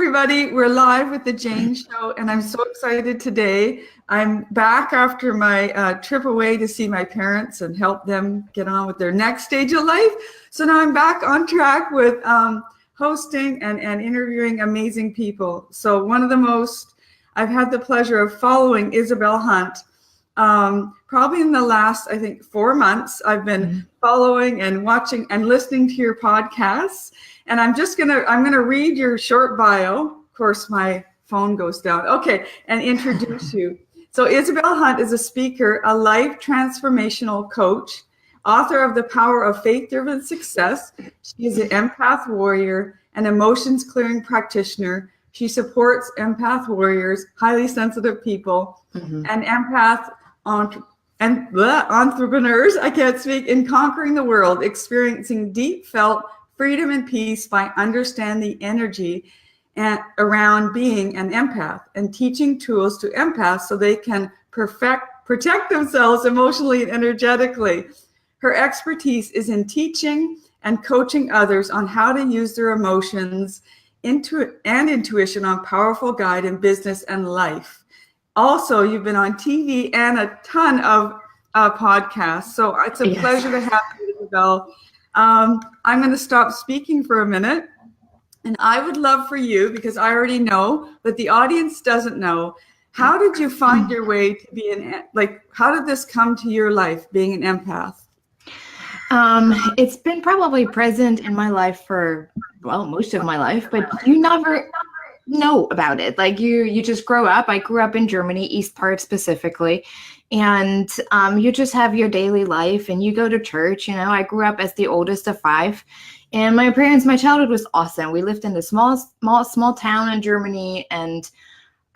everybody. We're live with the Jane Show, and I'm so excited today. I'm back after my trip away to see my parents and help them get on with their next stage of life. So now I'm back on track with hosting and interviewing amazing people. So one of the most I've had the pleasure of following Isabel Hunt. Probably in the last, I think, 4 months, I've been following and watching and listening to your podcasts. And I'm gonna read your short bio. Of course, my phone goes down. Okay, and introduce you. So Isabel Hunt is a speaker, a life transformational coach, author of The Power of Faith-Driven Success. She is an Empath-Warrior, an emotions clearing practitioner. She supports Empath-Warriors, highly sensitive people, and entrepreneurs, I can't speak, in conquering the world, experiencing deep felt freedom and peace by understanding the energy around being an empath and teaching tools to empaths so they can protect themselves emotionally and energetically. Her expertise is in teaching and coaching others on how to use their emotions and intuition on powerful guide in business and life. Also, you've been on TV and a ton of podcasts. So it's a pleasure to have you, Isabel. I'm going to stop speaking for a minute. And I would love for you, because I already know, but the audience doesn't know, how did you find your way to be how did this come to your life, being an empath? It's been probably present in my life for, most of my life, but you never know about it. Like you just grow up. I grew up in Germany, East part specifically. And you just have your daily life and you go to church. I grew up as the oldest of 5. And my childhood was awesome. We lived in a small town in Germany, and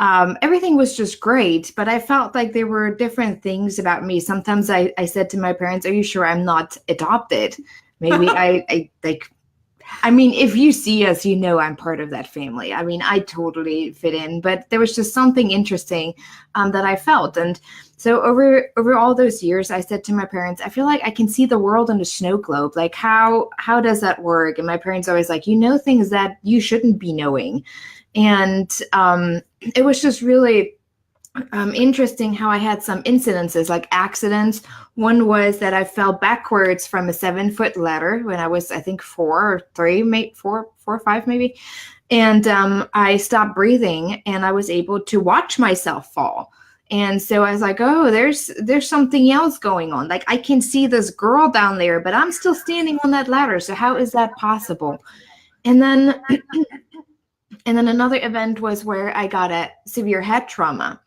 everything was just great. But I felt like there were different things about me. Sometimes I said to my parents, "Are you sure I'm not adopted? Maybe if you see us, I'm part of that family. I totally fit in." But there was just something interesting that I felt. And so over all those years, I said to my parents, I feel like I can see the world in a snow globe. Like, how does that work? And my parents always like, things that you shouldn't be knowing. And it was just really interesting how I had some incidences, like accidents. One was that I fell backwards from a 7-foot ladder when I was, I think, 4 or 5 maybe. And I stopped breathing and I was able to watch myself fall. And so I was like, oh, there's something else going on. Like, I can see this girl down there, but I'm still standing on that ladder. So how is that possible? And then another event was where I got a severe head trauma.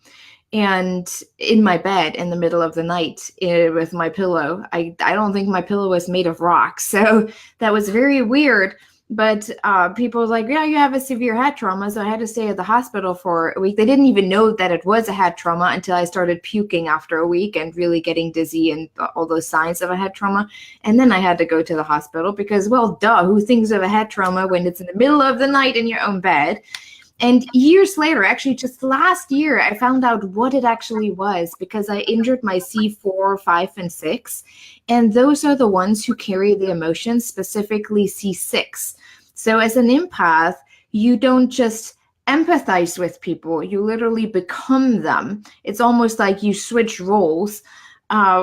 And in my bed in the middle of the night with my pillow, I don't think my pillow was made of rocks. So that was very weird. But people were like, yeah, you have a severe head trauma. So I had to stay at the hospital for a week. They didn't even know that it was a head trauma until I started puking after a week and really getting dizzy and all those signs of a head trauma. And then I had to go to the hospital because, well, duh, who thinks of a head trauma when it's in the middle of the night in your own bed? And years later, actually just last year, I found out what it actually was because I injured my C4, 5, and 6. And those are the ones who carry the emotions, specifically C6. So as an empath, you don't just empathize with people, you literally become them. It's almost like you switch roles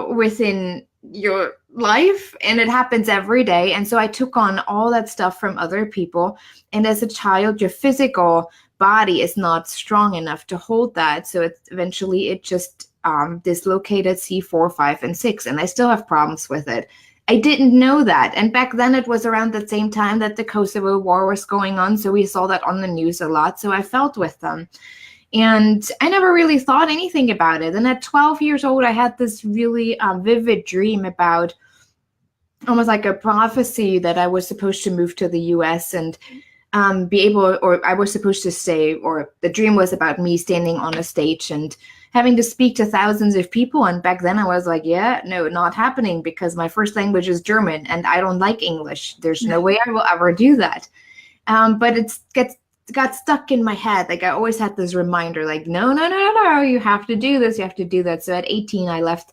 within your life, and it happens every day. And so I took on all that stuff from other people. And as a child, your physical body is not strong enough to hold that. So eventually it just dislocated C4, 5, and 6. And I still have problems with it. I didn't know that. And back then it was around the same time that the Kosovo War was going on. So we saw that on the news a lot. So I felt with them. And I never really thought anything about it. And at 12 years old, I had this really vivid dream about almost like a prophecy that I was supposed to move to the US and be able, or I was supposed to stay, or the dream was about me standing on a stage and having to speak to thousands of people. And back then I was like, yeah, no, not happening, because my first language is German and I don't like English. There's no way I will ever do that. But it got stuck in my head. Like, I always had this reminder, like, no, you have to do this, you have to do that. So at 18, I left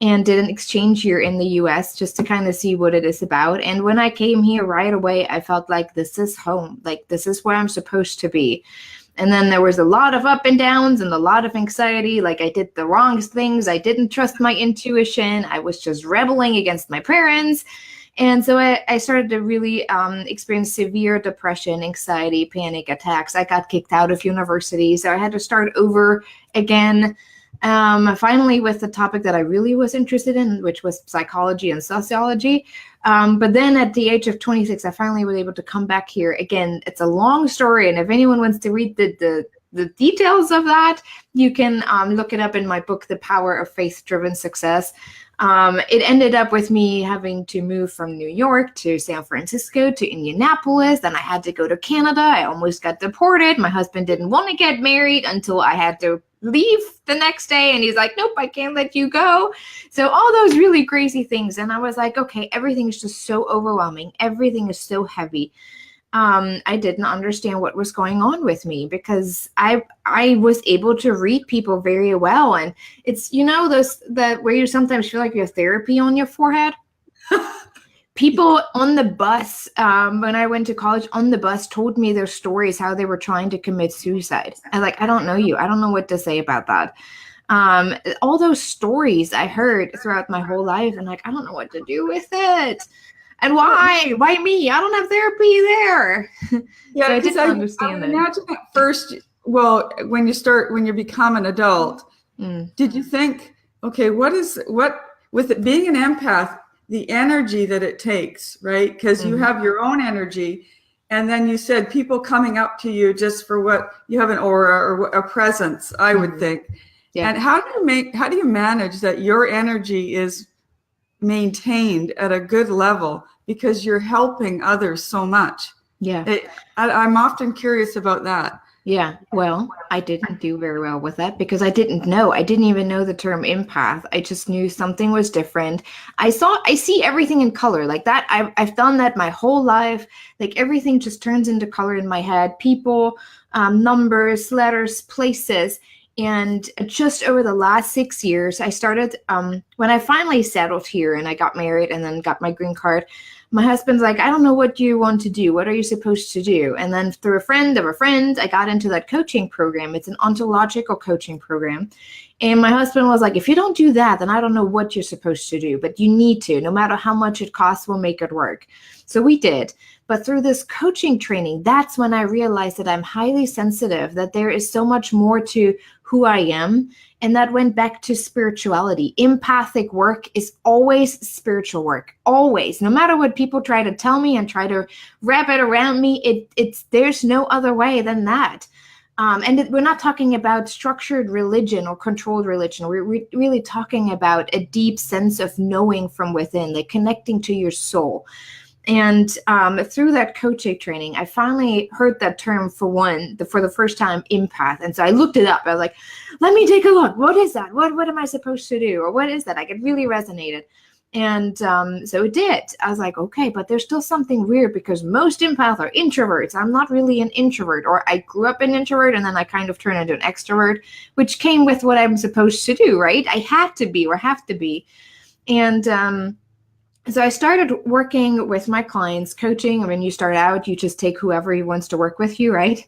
and did an exchange year in the US just to kind of see what it is about. And when I came here right away, I felt like this is home, like this is where I'm supposed to be. And then there was a lot of up and downs and a lot of anxiety. Like I did the wrong things. I didn't trust my intuition. I was just rebelling against my parents. And so I started to really experience severe depression, anxiety, panic attacks. I got kicked out of university, so I had to start over again. Finally, with the topic that I really was interested in, which was psychology and sociology. But then at the age of 26, I finally was able to come back here. Again, it's a long story, and if anyone wants to read the details of that, you can look it up in my book, The Power of Faith-Driven Success. It ended up with me having to move from New York to San Francisco to Indianapolis. Then I had to go to Canada. I almost got deported. My husband didn't want to get married until I had to leave the next day. And he's like, nope, I can't let you go. So all those really crazy things. And I was like, okay, everything is just so overwhelming. Everything is so heavy. I didn't understand what was going on with me because I was able to read people very well. And it's, that where you sometimes feel like you have therapy on your forehead. People on the bus, when I went to college, on the bus told me their stories, how they were trying to commit suicide. I don't know you. I don't know what to say about that. All those stories I heard throughout my whole life, and I don't know what to do with it. And why? Why me? I don't have therapy there. Yeah, so I didn't understand it. Imagine at first, well, when you become an adult, did you think, okay, with it being an empath, the energy that it takes, right? Because you have your own energy. And then you said people coming up to you just for what you have, an aura or a presence, I would think. Yeah. And how do you manage that your energy is maintained at a good level because you're helping others so much? Yeah. I'm often curious about that. Yeah, well, I didn't do very well with that because I didn't know. I didn't even know the term empath. I just knew something was different. I see everything in color like that. I've done that my whole life. Like everything just turns into color in my head. People, numbers, letters, places. And just over the last 6 years, I started, when I finally settled here and I got married and then got my green card, my husband's like, I don't know what you want to do. What are you supposed to do? And then through a friend of a friend, I got into that coaching program. It's an ontological coaching program. And my husband was like, if you don't do that, then I don't know what you're supposed to do, but you need to, no matter how much it costs, we'll make it work. So we did. But through this coaching training, that's when I realized that I'm highly sensitive, that there is so much more to who I am. And that went back to spirituality. Empathic work is always spiritual work, always. No matter what people try to tell me and try to wrap it around me, there's no other way than that. We're not talking about structured religion or controlled religion. We're really talking about a deep sense of knowing from within, like connecting to your soul. And through that coaching training, I finally heard that term for the first time, empath. And so I looked it up. I was like, let me take a look. What is that? What am I supposed to do? Or what is that? Like it really resonated. And so it did. I was like, okay, but there's still something weird because most empaths are introverts. I'm not really an introvert, or I grew up an introvert and then I kind of turned into an extrovert, which came with what I'm supposed to do, right? I had to be or have to be. And so I started working with my clients, coaching. I mean, you start out, you just take whoever wants to work with you, right?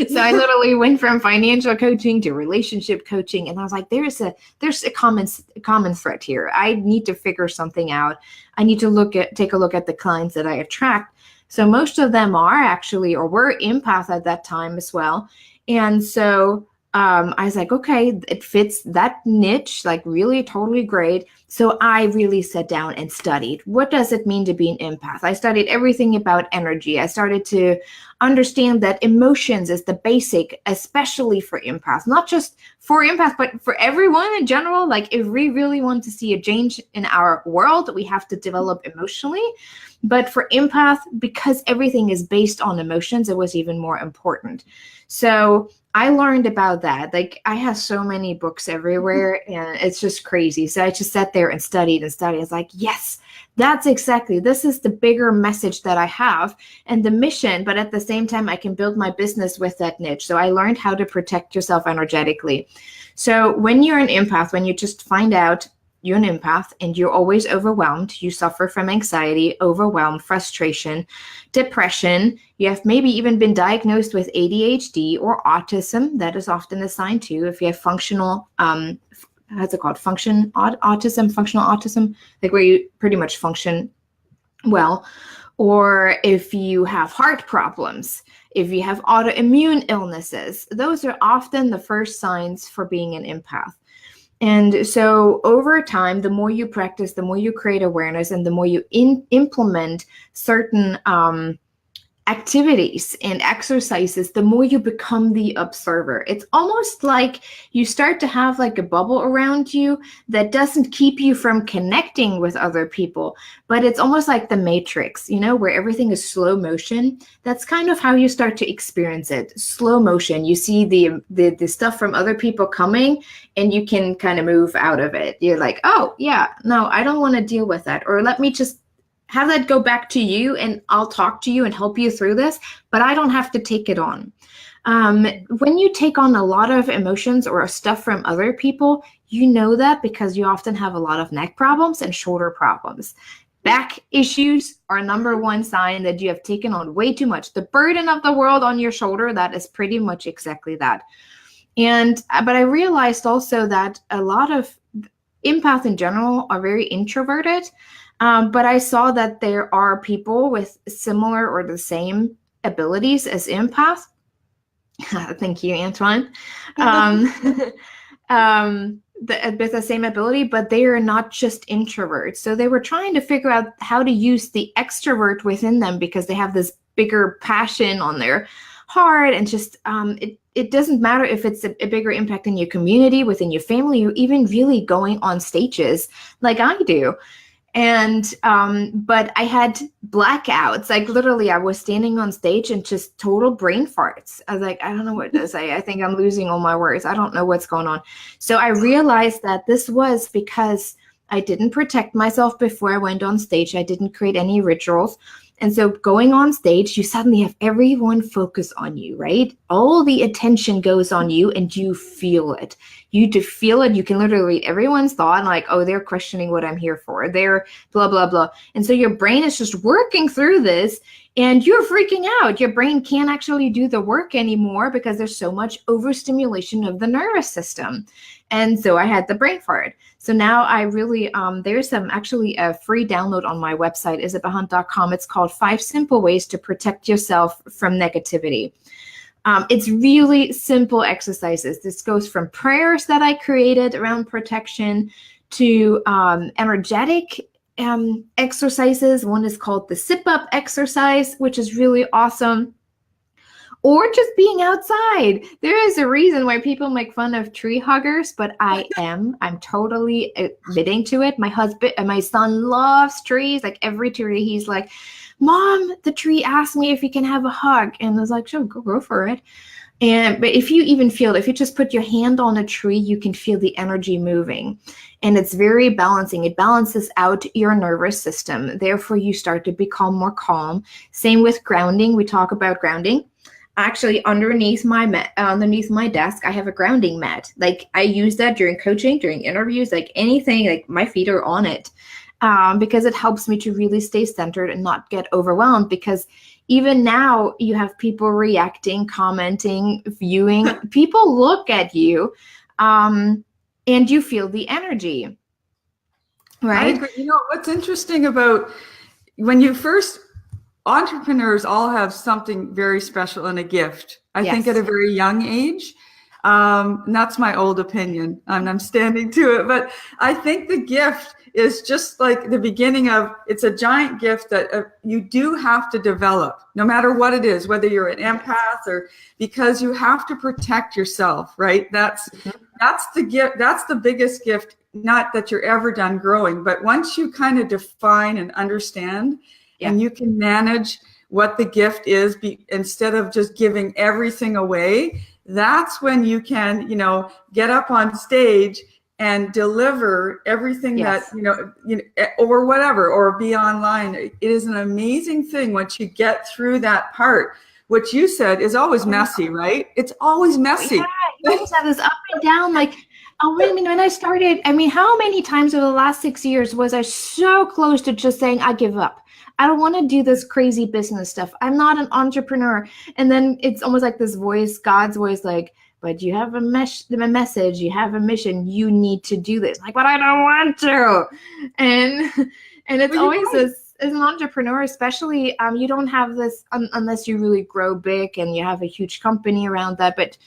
So I literally went from financial coaching to relationship coaching. And I was like, there's a common thread here. I need to figure something out. I need to take a look at the clients that I attract. So most of them are actually, or were empath at that time as well. And so I was like, okay, it fits that niche, like really totally great. So I really sat down and studied, what does it mean to be an empath? I studied everything about energy. I started to understand that emotions is the basic, especially for empaths, not just for empaths, but for everyone in general. Like if we really want to see a change in our world, we have to develop emotionally. But for empath, because everything is based on emotions, it was even more important. So I learned about that. Like I have so many books everywhere and it's just crazy. So I just sat there and studied. I was like, yes, this is the bigger message that I have and the mission. But at the same time, I can build my business with that niche. So I learned how to protect yourself energetically. So when you're an empath, when you just find out you're an empath and you're always overwhelmed. You suffer from anxiety, overwhelm, frustration, depression. You have maybe even been diagnosed with ADHD or autism. That is often assigned to if you have functional, how's it called? Functional autism, like where you pretty much function well. Or if you have heart problems, if you have autoimmune illnesses, those are often the first signs for being an empath. And so over time, the more you practice, the more you create awareness, and the more you implement certain activities and exercises, the more you become the observer. It's almost like you start to have like a bubble around you that doesn't keep you from connecting with other people, but it's almost like the Matrix, you know, where everything is slow motion. That's kind of how you start to experience it. Slow motion. You see the stuff from other people coming and you can kind of move out of it. You're like, oh yeah, no, I don't want to deal with that. Or let me just have that go back to you and I'll talk to you and help you through this, but I don't have to take it on. When you take on a lot of emotions or stuff from other people, you know that because you often have a lot of neck problems and shoulder problems. Back issues are number one sign that you have taken on way too much. The burden of the world on your shoulder, that is pretty much exactly that. But I realized also that a lot of empaths in general are very introverted. But I saw that there are people with similar or the same abilities as empaths. Thank you, Antoine. With the same ability, but they are not just introverts. So they were trying to figure out how to use the extrovert within them because they have this bigger passion on their heart, and just it doesn't matter if it's a bigger impact in your community, within your family, or even really going on stages like I do. And, but I had blackouts, like literally I was standing on stage and just total brain farts. I was like, I don't know what to say. I think I'm losing all my words. I don't know what's going on. So I realized that this was because I didn't protect myself before I went on stage. I didn't create any rituals. And so going on stage, you suddenly have everyone focus on you, right? All the attention goes on you and you feel it. You to feel it, you can literally read everyone's thought and like, oh, they're questioning what I'm here for. They're blah, blah, blah. And so your brain is just working through this and you're freaking out. Your brain can't actually do the work anymore because there's so much overstimulation of the nervous system. And so I had the brain fart. So now I really, there's actually a free download on my website, isabelhunt.com. It's called 5 Simple Ways to Protect Yourself from Negativity. It's really simple exercises. This goes from prayers that I created around protection to energetic exercises. One is called the sip up exercise, which is really awesome. Or just being outside. There is a reason why people make fun of tree huggers, but I'm totally admitting to it. My son loves trees. Like every tree, he's like, Mom, the tree asked me if he can have a hug. And I was like, sure, go for it. But if you even feel it, if you just put your hand on a tree, you can feel the energy moving. And it's very balancing. It balances out your nervous system. Therefore, you start to become more calm. Same with grounding. We talk about grounding. Actually, underneath my desk, I have a grounding mat. Like I use that during coaching, during interviews, like anything, like my feet are on it because it helps me to really stay centered and not get overwhelmed. Because even now you have people reacting, commenting, viewing, people look at you and you feel the energy, right? I agree. You know, what's interesting about when you first entrepreneurs all have something very special and a gift. I think at a very young age. And that's my old opinion, and I'm standing to it. But I think the gift is just like the beginning of, it's a giant gift that you do have to develop, no matter what it is, whether you're an empath or, because you have to protect yourself, right? That's the gift. That's the biggest gift, not that you're ever done growing, but once you kind of define and understand, and you can manage what the gift is instead of just giving everything away, that's when you can, get up on stage and deliver everything that, or whatever, or be online. It is an amazing thing once you get through that part, which you said is always messy, right? It's always messy. Yeah, you always have this up and down, like Oh, wait a minute. When I started, I mean, how many times over the last 6 years was I so close to just saying, I give up. I don't want to do this crazy business stuff. I'm not an entrepreneur. And then it's almost like this voice, God's voice, like, but you have a message, you have a mission, you need to do this. Like, but I don't want to. And and it's Well, you're always right. this, as an entrepreneur, especially, you don't have this unless you really grow big and you have a huge company around that. But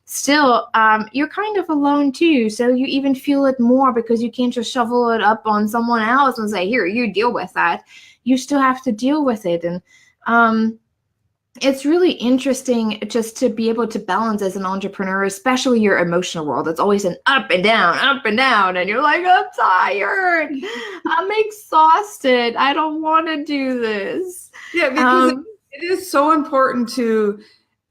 still, you're kind of alone too. So you even feel it more because you can't just shovel it up on someone else and say, here, you deal with that. You still have to deal with it. And it's really interesting just to be able to balance as an entrepreneur, especially your emotional world. It's always an up and down, and you're like, I'm tired, I'm exhausted, I don't want to do this. Yeah, because it is so important to,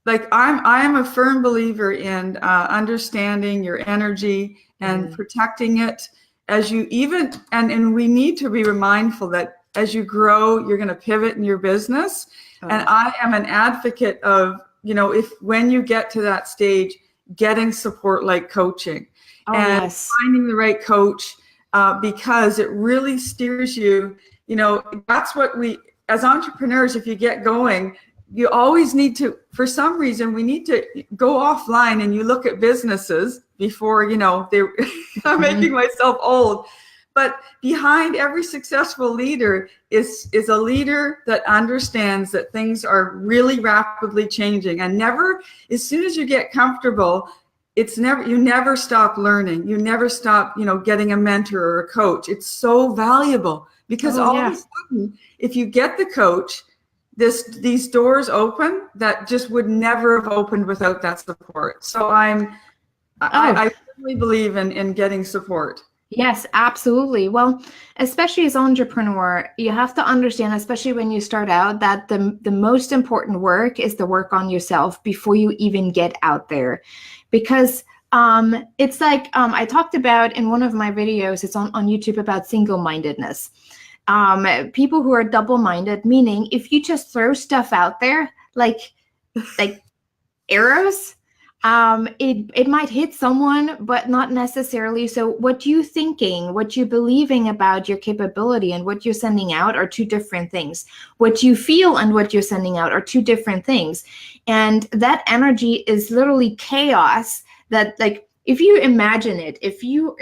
like, I am a firm believer in understanding your energy and protecting it as you even, and we need to be mindful that as you grow, you're going to pivot in your business. And I am an advocate of, if when you get to that stage, getting support like coaching and finding the right coach, because it really steers you. That's what we, as entrepreneurs, if you get going, you always need to, for some reason, we need to go offline and you look at businesses before, I'm making myself old. But behind every successful leader is a leader that understands that things are really rapidly changing, and never, as soon as you get comfortable, you never stop learning. You never stop, getting a mentor or a coach. It's so valuable because all of a sudden, if you get the coach, these doors open that just would never have opened without that support. So I really believe in getting support. Yes, absolutely. Well, especially as an entrepreneur, you have to understand, especially when you start out, that the most important work is the work on yourself before you even get out there. Because it's like I talked about in one of my videos, it's on YouTube, about single-mindedness. People who are double-minded, meaning if you just throw stuff out there like arrows, it might hit someone, but not necessarily. So what you thinking, what you believing about your capability and what you're sending out are two different things. What you feel and what you're sending out are two different things. And that energy is literally chaos that, like, if you imagine it, if your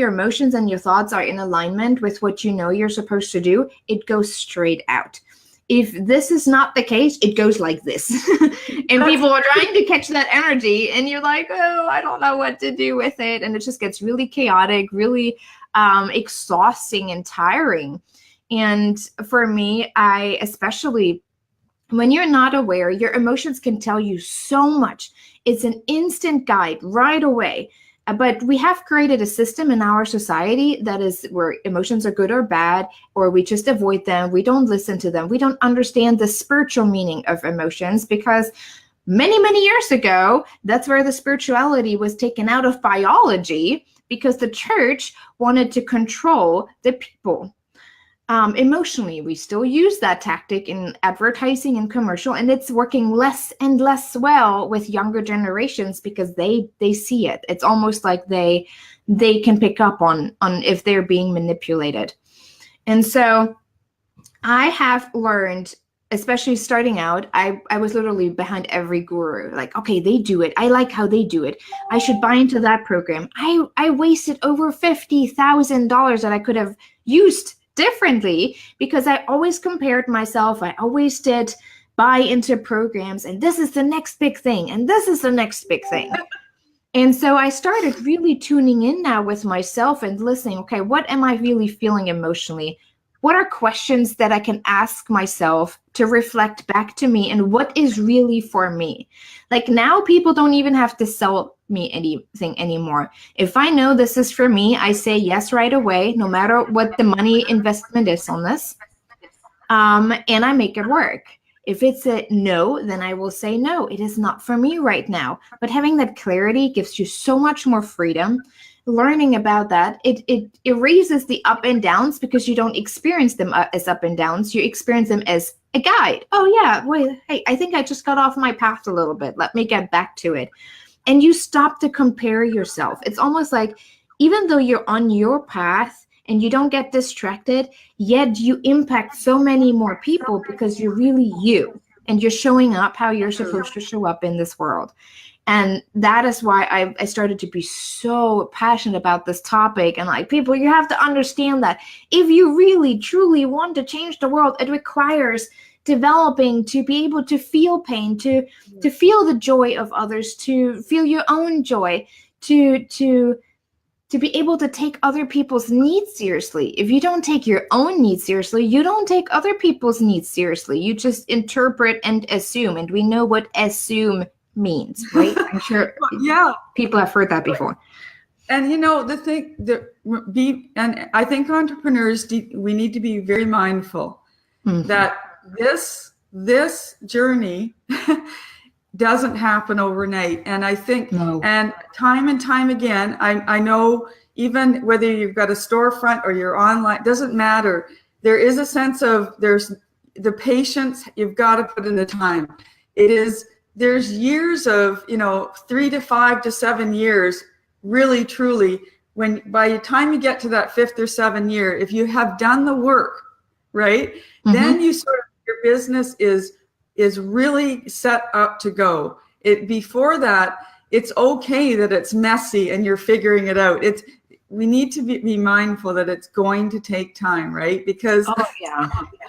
emotions and your thoughts are in alignment with what you know you're supposed to do, it goes straight out. If this is not the case, it goes like this. And people are trying to catch that energy and you're like, oh, I don't know what to do with it. And it just gets really chaotic, really exhausting and tiring. And for me, especially when you're not aware, your emotions can tell you so much. It's an instant guide right away. But we have created a system in our society that is where emotions are good or bad, or we just avoid them. We don't listen to them. We don't understand the spiritual meaning of emotions, because many, many years ago, that's where the spirituality was taken out of biology, because the church wanted to control the people. Emotionally, we still use that tactic in advertising and commercial, and it's working less and less well with younger generations because they see it. It's almost like they can pick up on if they're being manipulated. And so I have learned, especially starting out, I was literally behind every guru. Like, okay, they do it. I like how they do it. I should buy into that program. I wasted over $50,000 that I could have used differently because I always compared myself. I always did buy into programs, and this is the next big thing, and this is the next big thing. And so I started really tuning in now with myself and listening. Okay, what am I really feeling emotionally? What are questions that I can ask myself to reflect back to me, and what is really for me? Like, now people don't even have to sell me anything anymore. If I know this is for me, I say yes right away, no matter what the money investment is on this, and I make it work. If it's a no, then I will say no, it is not for me right now. But having that clarity gives you so much more freedom. Learning about that, it erases the up and downs, because you don't experience them as up and downs. You experience them as a guide. Oh yeah, wait, hey, I think I just got off my path a little bit. Let me get back to it. and you stop to compare yourself. It's almost like even though you're on your path and you don't get distracted, yet you impact so many more people because you're really you and you're showing up how you're supposed to show up in this world. And that is why I started to be so passionate about this topic. And like, people, you have to understand that if you really, truly want to change the world, it requires developing to be able to feel pain, to feel the joy of others, to feel your own joy, to be able to take other people's needs seriously. If you don't take your own needs seriously, you don't take other people's needs seriously. You just interpret and assume. And we know what assume means, right? I'm sure people have heard that before. And you know, the thing that and I think entrepreneurs, we need to be very mindful that this journey doesn't happen overnight. And I think, and time again, I know, even whether you've got a storefront or you're online, doesn't matter. There is a sense of, there's the patience, you've got to put in the time. There's years of, 3 to 5 to 7 years, really, truly, when by the time you get to that 5th or 7th year, if you have done the work, right, then you sort of, your business is really set up to go. Before that, it's okay that it's messy and you're figuring it out. We need to be mindful that it's going to take time, right? Because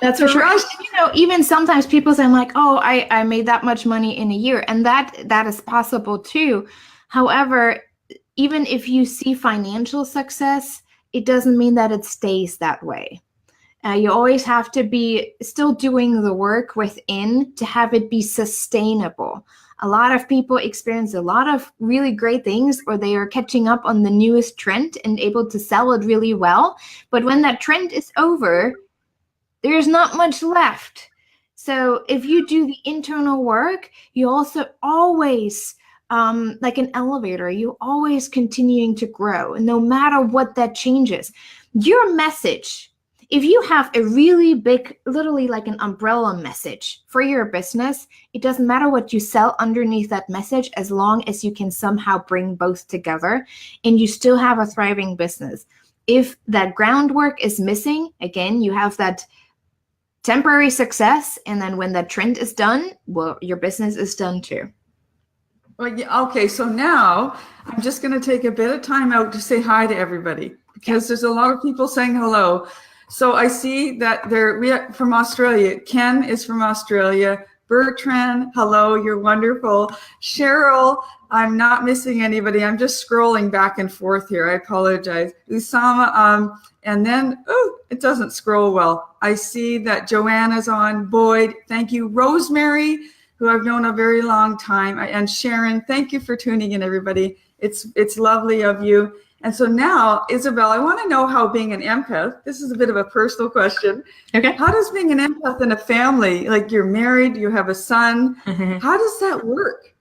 that's for sure. Even sometimes people say, I'm like, I made that much money in a year, and that is possible too. However, even if you see financial success, it doesn't mean that it stays that way. You always have to be still doing the work within to have it be sustainable. A lot of people experience a lot of really great things, or they are catching up on the newest trend and able to sell it really well. But when that trend is over, there's not much left. So if you do the internal work, you also always, like an elevator, you always continuing to grow, no matter what that changes. Your message, if you have a really big, literally like an umbrella message for your business, it doesn't matter what you sell underneath that message, as long as you can somehow bring both together and you still have a thriving business. If that groundwork is missing, again, you have that temporary success, and then when that trend is done, well, your business is done too. Well, okay, so now I'm just going to take a bit of time out to say hi to everybody, because there's a lot of people saying hello. So I see that we are from Australia. Ken is from Australia. Bertrand, hello, you're wonderful. Cheryl, I'm not missing anybody. I'm just scrolling back and forth here. I apologize. Usama, and then, it doesn't scroll well. I see that Joanna's on. Boyd, thank you. Rosemary, who I've known a very long time. And Sharon, thank you for tuning in, everybody. It's lovely of you. And so now, Isabel, I want to know how being an empath, this is a bit of a personal question. Okay. How does being an empath in a family, like you're married, you have a son, how does that work?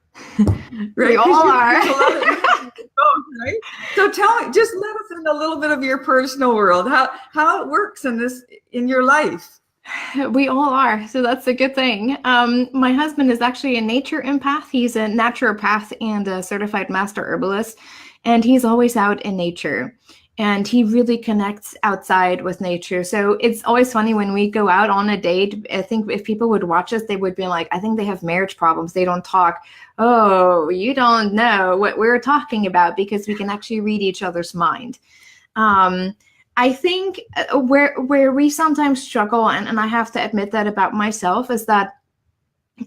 Right? We all are. Right? So tell me, just let us in a little bit of your personal world, how it works in your life. We all are, so that's a good thing. My husband is actually a nature empath. He's a naturopath and a certified master herbalist. And he's always out in nature, and he really connects outside with nature. So it's always funny when we go out on a date. I think if people would watch us, they would be like, I think they have marriage problems. They don't talk. Oh, you don't know what we're talking about, because we can actually read each other's mind. I think where we sometimes struggle, and I have to admit that about myself, is that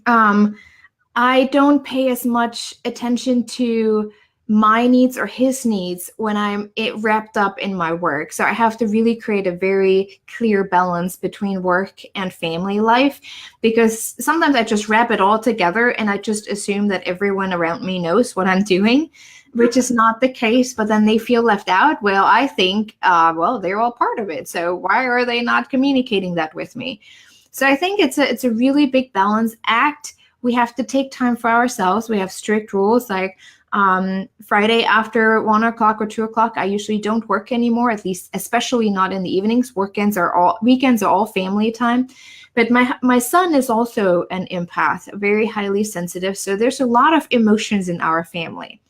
I don't pay as much attention to my needs or his needs when I'm wrapped up in my work. So I have to really create a very clear balance between work and family life, because sometimes I just wrap it all together and I just assume that everyone around me knows what I'm doing, which is not the case. But then they feel left out. Well, I think, they're all part of it. So why are they not communicating that with me? So I think it's a really big balance act We have to take time for ourselves. We have strict rules like Friday after 1 o'clock or 2 o'clock, I usually don't work anymore, at least, especially not in the evenings. Weekends are all family time. But my son is also an empath, very highly sensitive. So there's a lot of emotions in our family,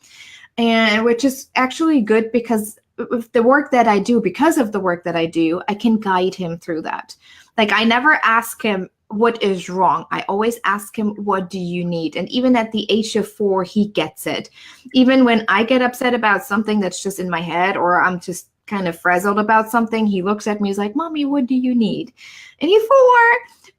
and which is actually good because of the work that I do, I can guide him through that. Like, I never ask him what is wrong. I always ask him, what do you need? And even at the age of 4, he gets it. Even when I get upset about something that's just in my head, or I'm just kind of frazzled about something, he looks at me, he's like, Mommy, what do you need? And he's 4.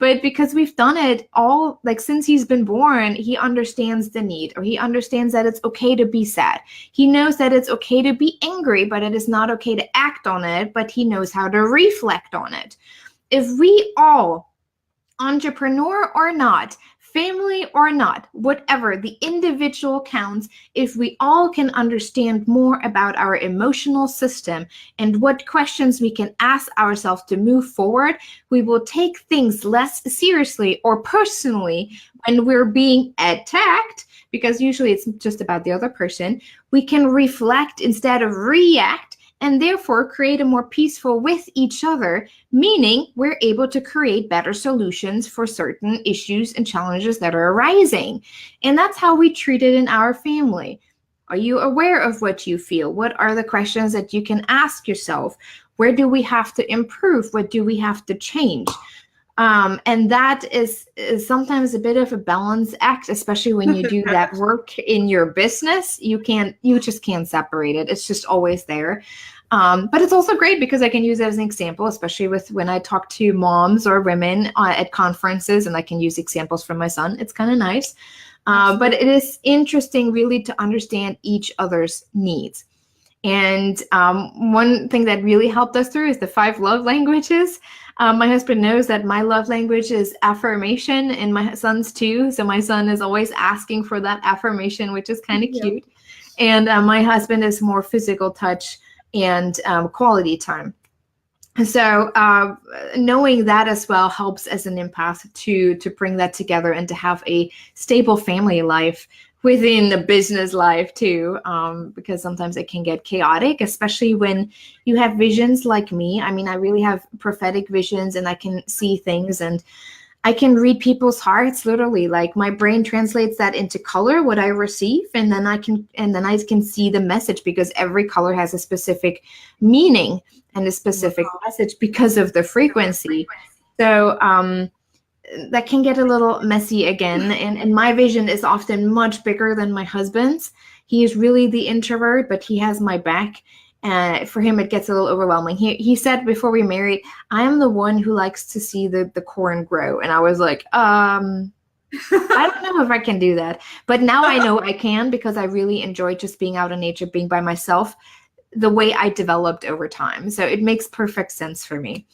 But because we've done it all, like, since he's been born, he understands the need, or he understands that it's okay to be sad. He knows that it's okay to be angry, but it is not okay to act on it, but he knows how to reflect on it. If we all, entrepreneur or not, family or not, whatever, the individual counts, if we all can understand more about our emotional system and what questions we can ask ourselves to move forward, we will take things less seriously or personally when we're being attacked, because usually it's just about the other person. We can reflect instead of react, and therefore create a more peaceful with each other, meaning we're able to create better solutions for certain issues and challenges that are arising. And that's how we treat it in our family. Are you aware of what you feel? What are the questions that you can ask yourself? Where do we have to improve? What do we have to change? And that is sometimes a bit of a balance act, especially when you do that work in your business. You just can't separate it. It's just always there. But it's also great because I can use it as an example, especially when I talk to moms or women at conferences, and I can use examples from my son. It's kind of nice. But it is interesting really to understand each other's needs. And one thing that really helped us through is the 5 love languages. My husband knows that my love language is affirmation, and my son's too. So my son is always asking for that affirmation, which is kind of cute. And my husband is more physical touch and quality time. So knowing that as well helps as an empath to bring that together and to have a stable family life within the business life too, because sometimes it can get chaotic, especially when you have visions like me. I mean, I really have prophetic visions, and I can see things, and I can read people's hearts literally. Like, my brain translates that into color, what I receive, and then I can see the message, because every color has a specific meaning and a specific message because of the frequency. So that can get a little messy again. And my vision is often much bigger than my husband's. He is really the introvert, but he has my back. For him, it gets a little overwhelming. He said before we married, I am the one who likes to see the corn grow. And I was like, I don't know if I can do that. But now I know I can, because I really enjoy just being out in nature, being by myself, the way I developed over time. So it makes perfect sense for me.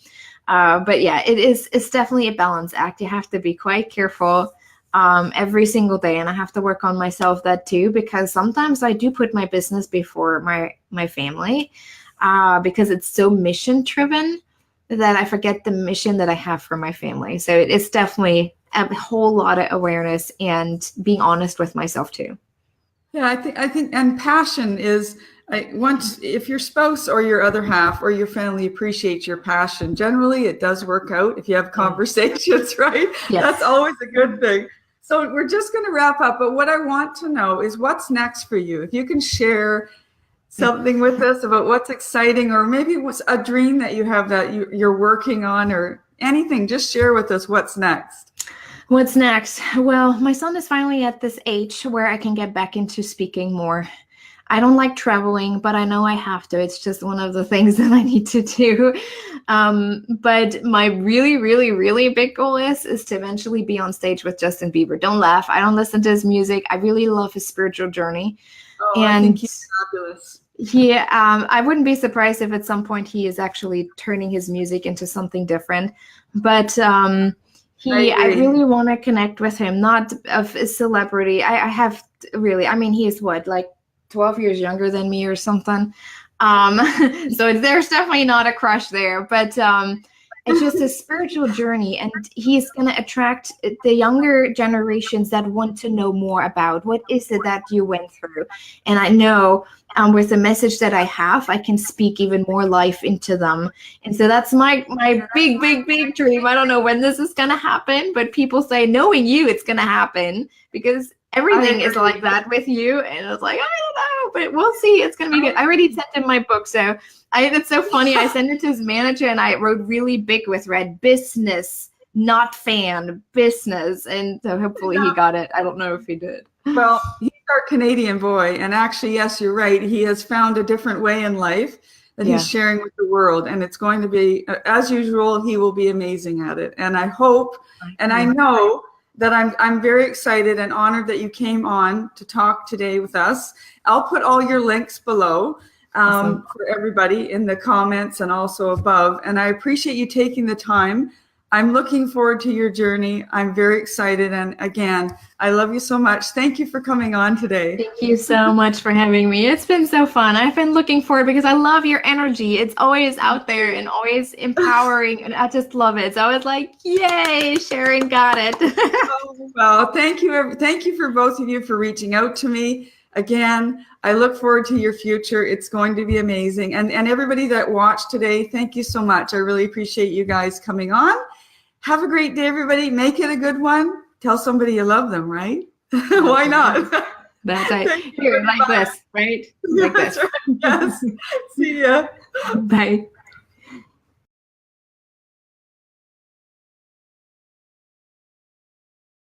But yeah, it's definitely a balance act. You have to be quite careful every single day, and I have to work on myself that too, because sometimes I do put my business before my family, because it's so mission driven that I forget the mission that I have for my family. So it's definitely a whole lot of awareness and being honest with myself too. Yeah, I think, and passion is, once, if your spouse or your other half or your family appreciates your passion, generally it does work out if you have conversations, right? Yes. That's always a good thing. So we're just going to wrap up, but what I want to know is what's next for you. If you can share something with us about what's exciting, or maybe what's a dream that you have that you're working on, or anything, just share with us what's next. What's next? Well, my son is finally at this age where I can get back into speaking more. I don't like traveling, but I know I have to. It's just one of the things that I need to do. But my really, really, really big goal is to eventually be on stage with Justin Bieber. Don't laugh. I don't listen to his music. I really love his spiritual journey. Oh, I think he's fabulous. Yeah, I wouldn't be surprised if at some point he is actually turning his music into something different. But I really want to connect with him, not of a celebrity. I have really, I mean, he is what, like 12 years younger than me or something. So there's definitely not a crush there, but It's just a spiritual journey, and he's going to attract the younger generations that want to know more about what is it that you went through. And I know with the message that I have, I can speak even more life into them. And so that's my big dream. I don't know when this is going to happen, but people say, knowing you, it's going to happen, because everything is like that with you. And it's like, I don't know, but we'll see. It's going to be good. I already sent him my book. So it's so funny. I sent it to his manager, and I wrote really big with red, business, not fan, business. And so hopefully he got it. I don't know if he did. Well, he's our Canadian boy. And actually, yes, you're right. He has found a different way in life that he's sharing with the world. And it's going to be, as usual, he will be amazing at it. And I hope, and I know that I'm very excited and honored that you came on to talk today with us. I'll put all your links below for everybody in the comments and also above. And I appreciate you taking the time. I'm looking forward to your journey. I'm very excited. And again, I love you so much. Thank you for coming on today. Thank you so much for having me. It's been so fun. I've been looking forward because I love your energy. It's always out there and always empowering. And I just love it. So I was like, yay, Sharon got it. Oh, well, thank you. Thank you for both of you for reaching out to me. Again, I look forward to your future. It's going to be amazing. And everybody that watched today, thank you so much. I really appreciate you guys coming on. Have a great day, everybody. Make it a good one. Tell somebody you love them, right? Why not? That's right. Here, like this, right? Like That's this. right. Yes. See ya. Bye.